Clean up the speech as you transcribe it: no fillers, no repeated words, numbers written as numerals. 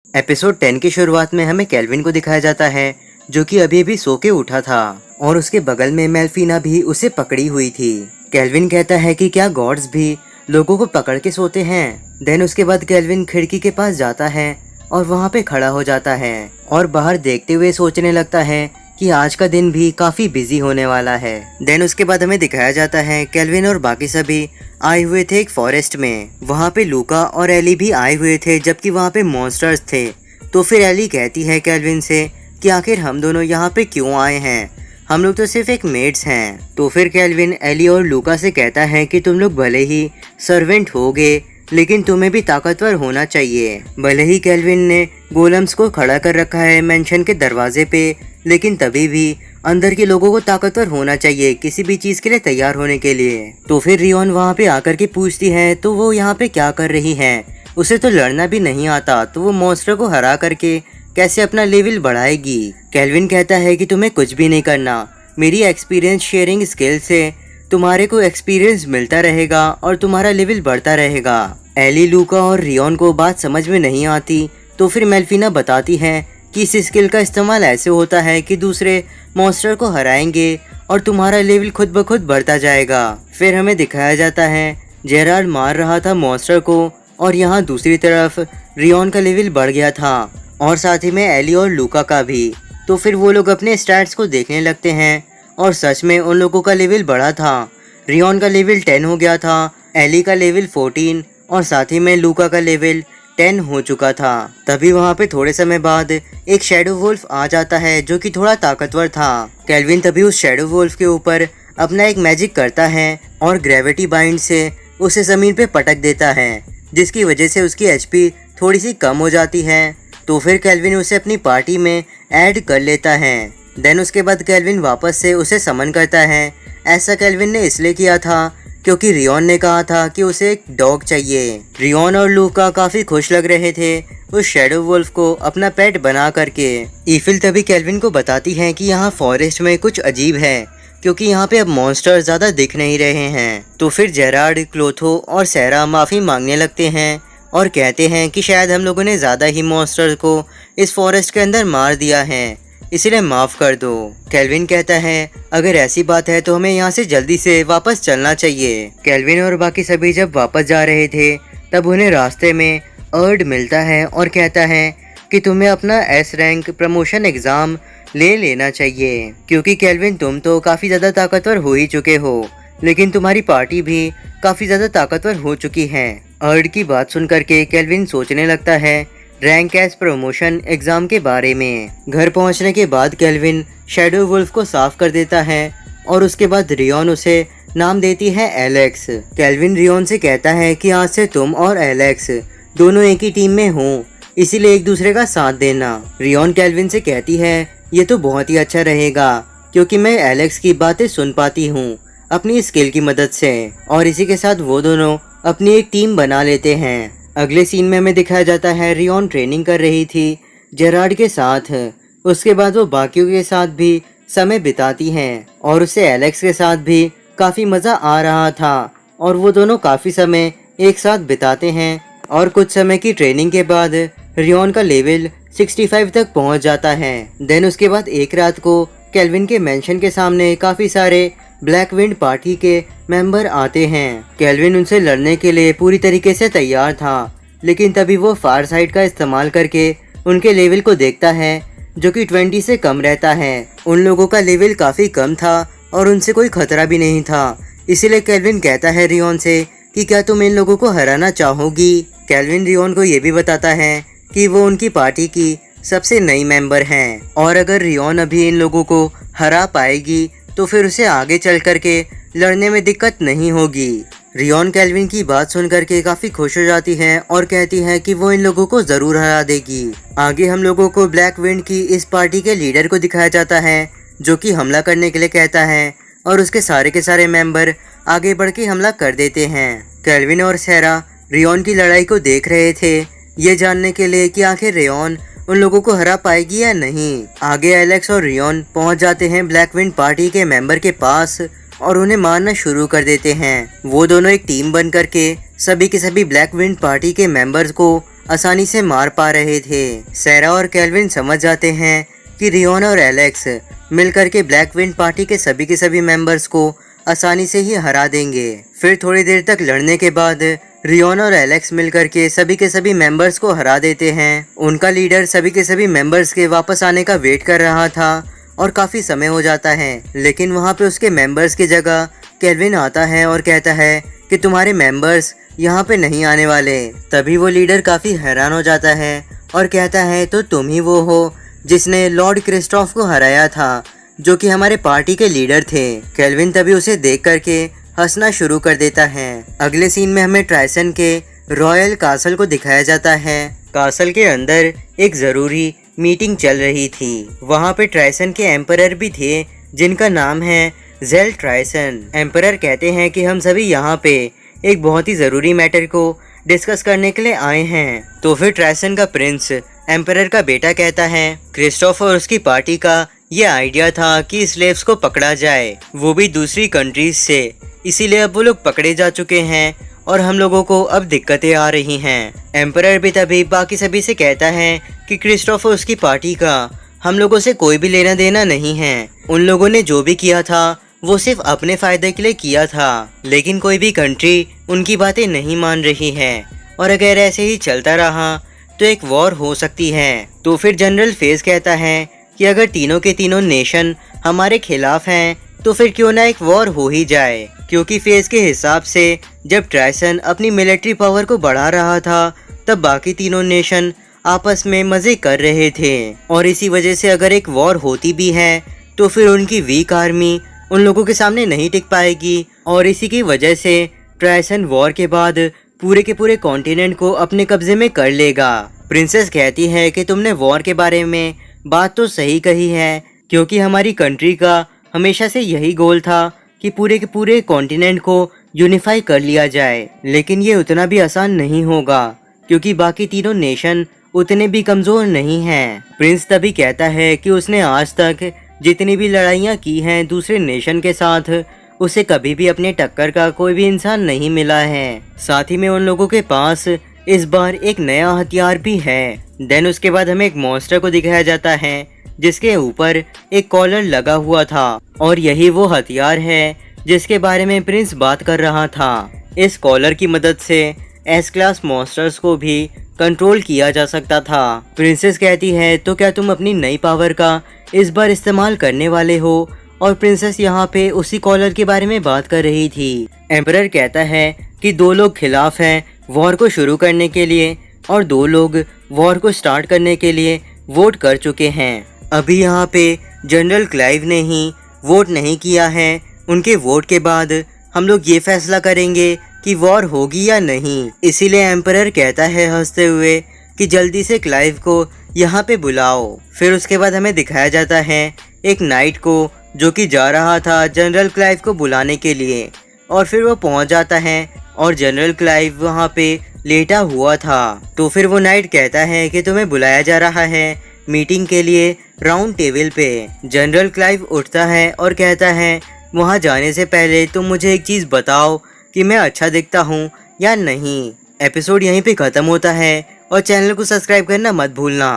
Episode 10 की शुरुआत में हमें केल्विन को दिखाया जाता है जो कि अभी अभी सो के उठा था और उसके बगल में मेल्फीना भी उसे पकड़ी हुई थी। केल्विन कहता है कि क्या गॉड्स भी लोगों को पकड़ के सोते हैं। देन उसके बाद केल्विन खिड़की के पास जाता है और वहाँ पे खड़ा हो जाता है और बाहर देखते हुए सोचने लगता है कि आज का दिन भी काफी बिजी होने वाला है। देन उसके बाद हमें दिखाया जाता है केल्विन और बाकी सभी आए हुए थे एक फॉरेस्ट में। वहाँ पे लूका और एली भी आए हुए थे जबकि वहाँ पे मॉन्स्टर्स थे। तो फिर एली कहती है केल्विन से कि आखिर हम दोनों यहाँ पे क्यों आए हैं, हम लोग तो सिर्फ एक मेड्स हैं। तो फिर केल्विन एली और लूका से कहता है कि तुम लोग भले ही सर्वेंट होगे लेकिन तुम्हें भी ताकतवर होना चाहिए। भले ही केल्विन ने गोलम्स को खड़ा कर रखा है मेंशन के दरवाजे पे, लेकिन तभी भी अंदर के लोगों को ताकतवर होना चाहिए किसी भी चीज के लिए तैयार होने के लिए। तो फिर रियोन वहाँ पे आकर के पूछती है तो वो यहाँ पे क्या कर रही है, उसे तो लड़ना भी नहीं आता तो वो मॉन्स्टर को हरा करके कैसे अपना लेवल बढ़ाएगी। केल्विन कहता है कि तुम्हें कुछ भी नहीं करना, मेरी एक्सपीरियंस शेयरिंग स्किल से तुम्हारे को एक्सपीरियंस मिलता रहेगा और तुम्हारा लेवल बढ़ता रहेगा। एली, लूका और रियोन को बात समझ में नहीं आती तो फिर मेल्फीना बताती है कि इस स्किल का इस्तेमाल ऐसे होता है कि दूसरे मॉन्स्टर को हराएंगे और तुम्हारा लेवल खुद ब खुद बढ़ता जाएगा। फिर हमें दिखाया जाता है जेरार्ड मार रहा था मॉन्स्टर को और यहाँ दूसरी तरफ रियोन का लेवल बढ़ गया था और साथ ही में एली और लूका का भी। तो फिर वो लोग अपने स्टैट्स को देखने लगते हैं और सच में उन लोगों का लेवल बढ़ा था। रियोन का लेवल 10 हो गया था, एली का लेवल 14 और साथ ही में लूका का लेवल 10 हो चुका था। तभी वहाँ पे थोड़े समय बाद एक शैडो वुल्फ आ जाता है जो कि थोड़ा ताकतवर था। केल्विन तभी उस शैडो वुल्फ के ऊपर अपना एक मैजिक करता है और ग्रेविटी बाइंड से उसे जमीन पे पटक देता है जिसकी वजह से उसकी एचपी थोड़ी सी कम हो जाती है। तो फिर केल्विन उसे अपनी पार्टी में ऐड कर लेता है। देन उसके बाद केल्विन वापस से उसे समन करता है। ऐसा केल्विन ने इसलिए किया था क्योंकि रियोन ने कहा था कि उसे एक डॉग चाहिए। रियोन और लूका काफी खुश लग रहे थे उस शैडो वुल्फ को अपना पेट बना करके। ईफिल तभी केल्विन को बताती है कि यहाँ फॉरेस्ट में कुछ अजीब है क्योंकि यहाँ पे अब मॉन्स्टर ज्यादा दिख नहीं रहे हैं। तो फिर जेरार्ड, क्लोथो और सेरा माफी मांगने लगते हैं और कहते हैं कि शायद हम लोगों ने ज्यादा ही मॉन्स्टर को इस फॉरेस्ट के अंदर मार दिया है, इसलिए माफ कर दो। केल्विन कहता है अगर ऐसी बात है तो हमें यहाँ से जल्दी से वापस चलना चाहिए। केल्विन और बाकी सभी जब वापस जा रहे थे तब उन्हें रास्ते में अर्ड मिलता है और कहता है कि तुम्हें अपना एस रैंक प्रमोशन एग्जाम ले लेना चाहिए क्योंकि केल्विन तुम तो काफी ज्यादा ताकतवर हो ही चुके हो लेकिन तुम्हारी पार्टी भी काफी ज्यादा ताकतवर हो चुकी है। अर्ड की बात सुन करके केल्विन सोचने लगता है रैंक एस प्रमोशन एग्जाम के बारे में। घर पहुंचने के बाद केल्विन शैडो वुल्फ को साफ कर देता है और उसके बाद रियोन उसे नाम देती है एलेक्स। केल्विन रियोन से कहता है कि आज से तुम और एलेक्स दोनों एक ही टीम में हो, इसीलिए एक दूसरे का साथ देना। रियोन केल्विन से कहती है ये तो बहुत ही अच्छा रहेगा क्योंकि मैं एलेक्स की बातें सुन पाती हूँ अपनी स्किल की मदद से। और इसी के साथ वो दोनों अपनी एक टीम बना लेते हैं। अगले सीन में हमें दिखाया जाता है रियोन ट्रेनिंग कर रही थी जेरार्ड के साथ। उसके बाद वो बाकियों के साथ भी समय बिताती हैं और उसे एलेक्स के साथ भी काफ़ी मज़ा आ रहा था और वो दोनों काफ़ी समय एक साथ बिताते हैं। और कुछ समय की ट्रेनिंग के बाद रियोन का लेवल 65 तक पहुंच जाता है। देन उसके बाद एक रात को केल्विन के मेंशन के सामने काफ़ी सारे ब्लैक विंड पार्टी के मेंबर आते हैं। केल्विन उनसे लड़ने के लिए पूरी तरीके से तैयार था लेकिन तभी वो फार साइड का इस्तेमाल करके उनके लेवल को देखता है जो कि 20 से कम रहता है। उन लोगों का लेवल काफ़ी कम था और उनसे कोई खतरा भी नहीं था, इसीलिए केल्विन कहता है रियोन से कि क्या तुम इन लोगों को हराना चाहोगी। केल्विन रियोन को ये भी बताता है कि वो उनकी पार्टी की सबसे नई मेंबर हैं और अगर रियोन अभी इन लोगों को हरा पाएगी तो फिर उसे आगे चल करके लड़ने में दिक्कत नहीं होगी। रियोन केल्विन की बात सुन करके काफी खुश हो जाती है और कहती है कि वो इन लोगों को जरूर हरा देगी। आगे हम लोगों को ब्लैक विंड की इस पार्टी के लीडर को दिखाया जाता है जो कि हमला करने के लिए कहता है और उसके सारे के सारे मेंबर आगे बढ़ के हमला कर देते हैं। केल्विन और सेरा रियोन की लड़ाई को देख रहे थे ये जानने के लिए कि आखिर रियोन उन लोगों को हरा पाएगी या नहीं। आगे एलेक्स और रियोन पहुंच जाते हैं ब्लैक विंड पार्टी के मेंबर के पास और उन्हें मारना शुरू कर देते हैं। वो दोनों एक टीम बन करके सभी के सभी ब्लैक विंड पार्टी के मेंबर्स को आसानी से मार पा रहे थे। सैरा और केल्विन समझ जाते हैं कि रियोन और एलेक्स मिलकर के ब्लैक विंड पार्टी के सभी मेंबर्स को आसानी से ही हरा देंगे। फिर थोड़ी देर तक लड़ने के बाद रियोन और एलेक्स मिलकर के सभी मेंबर्स को हरा देते हैं। उनका लीडर सभी के सभी मेंबर्स के वापस आने का वेट कर रहा था और काफी समय हो जाता है, लेकिन वहाँ पे उसके मेंबर्स की जगह केल्विन आता है और कहता है कि तुम्हारे मेंबर्स यहाँ पे नहीं आने वाले। तभी वो लीडर काफी हैरान हो जाता है और कहता है तो तुम ही वो हो जिसने लॉर्ड क्रिस्टोफ को हराया था, जो कि हमारे पार्टी के लीडर थे। केल्विन तभी उसे देख करके हंसना शुरू कर देता है। अगले सीन में हमें ट्राइसन के रॉयल कासल को दिखाया जाता है। कासल के अंदर एक जरूरी मीटिंग चल रही थी। वहाँ पे ट्राइसन के एम्परर भी थे जिनका नाम है जेल ट्राइसन। एम्परर कहते हैं कि हम सभी यहाँ पे एक बहुत ही जरूरी मैटर को डिस्कस करने के लिए आए हैं। तो फिर ट्राइसन का प्रिंस एम्परर का बेटा कहता है क्रिस्टोफ और उसकी पार्टी का ये आइडिया था कि स्लेव्स को पकड़ा जाए, वो भी दूसरी कंट्रीज से, इसीलिए अब वो लोग पकड़े जा चुके हैं और हम लोगों को अब दिक्कतें आ रही हैं। एम्परर भी तभी बाकी सभी से कहता है कि क्रिस्टोफ और उसकी पार्टी का हम लोगों से कोई भी लेना देना नहीं है। उन लोगों ने जो भी किया था वो सिर्फ अपने फायदे के लिए किया था, लेकिन कोई भी कंट्री उनकी बातें नहीं मान रही है और अगर ऐसे ही चलता रहा तो एक वॉर हो सकती है। तो फिर जनरल फेज कहता है कि अगर तीनों के तीनों नेशन हमारे खिलाफ हैं तो फिर क्यों ना एक वॉर हो ही जाए, क्योंकि फेज के हिसाब से जब ट्राइसन अपनी मिलिट्री पावर को बढ़ा रहा था तब बाकी तीनों नेशन आपस में मजे कर रहे थे और इसी वजह से अगर एक वॉर होती भी है तो फिर उनकी वीक आर्मी उन लोगों के सामने नहीं टिक पाएगी और इसी की वजह से ट्राइसन वॉर के बाद पूरे के पूरे कॉन्टिनेंट को अपने कब्जे में कर लेगा। प्रिंसेस कहती है कि तुमने वॉर के बारे में बात तो सही कही है, क्योंकि हमारी कंट्री का हमेशा से यही गोल था कि पूरे के पूरे कॉन्टिनेंट को यूनिफाई कर लिया जाए, लेकिन ये उतना भी आसान नहीं होगा क्योंकि बाकी तीनों नेशन उतने भी कमजोर नहीं हैं। प्रिंस तभी कहता है कि उसने आज तक जितनी भी लड़ाइयाँ की हैं दूसरे नेशन के साथ, उसे कभी भी अपने टक्कर का कोई भी इंसान नहीं मिला है। साथ ही में उन लोगों के पास इस बार एक नया हथियार भी है। देन उसके बाद हमें एक मॉन्स्टर को दिखाया जाता है जिसके ऊपर एक कॉलर लगा हुआ था और यही वो हथियार है जिसके बारे में प्रिंस बात कर रहा था। इस कॉलर की मदद से एस क्लास मॉन्स्टर्स को भी कंट्रोल किया जा सकता था। प्रिंसेस कहती है तो क्या तुम अपनी नई पावर का इस बार इस्तेमाल करने वाले हो, और प्रिंसेस यहाँ पे उसी कॉलर के बारे में बात कर रही थी। एम्परर कहता है कि दो लोग खिलाफ हैं वॉर को शुरू करने के लिए और दो लोग वॉर को स्टार्ट करने के लिए वोट कर चुके हैं। अभी यहाँ पे जनरल क्लाइव ने ही वोट नहीं किया है। उनके वोट के बाद हम लोग ये फैसला करेंगे कि वॉर होगी या नहीं। इसीलिए एम्परर कहता है हंसते हुए कि जल्दी से क्लाइव को यहाँ पे बुलाओ। फिर उसके बाद हमें दिखाया जाता है एक नाइट को जो कि जा रहा था जनरल क्लाइव को बुलाने के लिए, और फिर वो पहुँच जाता है और जनरल क्लाइव वहाँ पे लेटा हुआ था। तो फिर वो नाइट कहता है कि तुम्हें बुलाया जा रहा है मीटिंग के लिए राउंड टेबल पे। जनरल क्लाइव उठता है और कहता है वहाँ जाने से पहले तुम मुझे एक चीज़ बताओ कि मैं अच्छा दिखता हूँ या नहीं। एपिसोड यहीं पे ख़त्म होता है और चैनल को सब्सक्राइब करना मत भूलना।